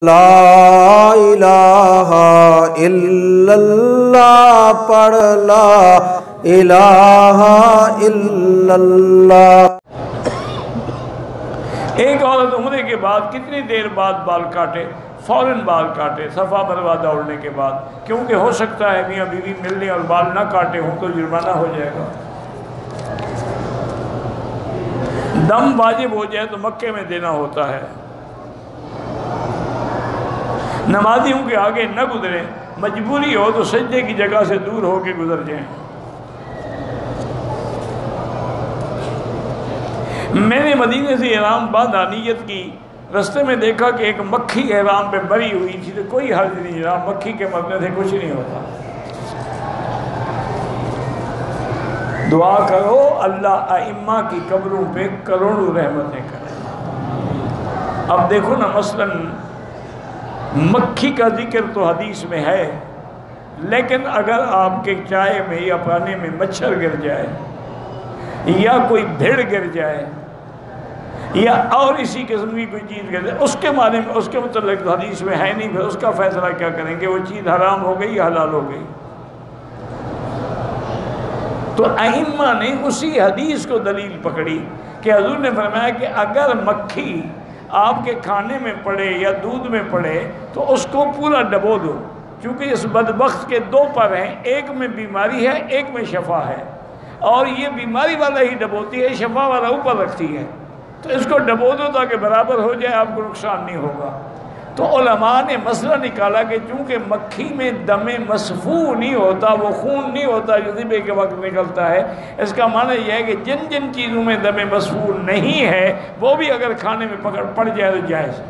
لا الہ الا اللہ پڑھ لا الہ الا اللہ۔ ایک عورت عمرے کے بعد کتنی دیر بعد بال کاٹے؟ فوراً بال کاٹے صفا مروا دوڑنے کے بعد، کیونکہ ہو سکتا ہے میاں بیوی ملنے اور بال نہ کاٹے ہوں تو جرمانہ ہو جائے گا۔ دم واجب ہو جائے تو مکے میں دینا ہوتا ہے۔ نمازیوں کے آگے نہ گزریں، مجبوری ہو تو سجدے کی جگہ سے دور ہو کے گزر جائیں۔ میں نے مدینے سے احرام باندھا، نیت کی، رستے میں دیکھا کہ ایک مکھی احرام پہ مری ہوئی تھی، تو کوئی حرج نہیں جناب، مکھی کے مرنے سے کچھ نہیں ہوتا۔ دعا کرو اللہ ائمہ کی قبروں پہ کروڑوں رحمتیں کرے۔ اب دیکھو نا، مثلاً مکھی کا ذکر تو حدیث میں ہے، لیکن اگر آپ کے چائے میں یا پانی میں مچھر گر جائے یا کوئی بھیڑ گر جائے یا اور اسی قسم کی کوئی چیز گر جائے، اس کے بارے میں اس کے متعلق تو حدیث میں ہے نہیں، پھر اس کا فیصلہ کیا کریں گے؟ وہ چیز حرام ہو گئی یا حلال ہو گئی؟ تو ائمہ نے اسی حدیث کو دلیل پکڑی کہ حضور نے فرمایا کہ اگر مکھی آپ کے کھانے میں پڑے یا دودھ میں پڑے تو اس کو پورا ڈبو دو، کیونکہ اس بدبخت کے دو پر ہیں، ایک میں بیماری ہے، ایک میں شفا ہے، اور یہ بیماری والا ہی ڈبوتی ہے، شفا والا اوپر رکھتی ہے، تو اس کو ڈبو دو تاکہ برابر ہو جائے، آپ کو نقصان نہیں ہوگا۔ تو علماء نے مسئلہ نکالا کہ چونکہ مکھی میں دم مسفوح نہیں ہوتا، وہ خون نہیں ہوتا جو ذبح کے وقت نکلتا ہے، اس کا معنی یہ ہے کہ جن جن چیزوں میں دم مسفوح نہیں ہے وہ بھی اگر کھانے میں پڑ جائے تو جائز ہے۔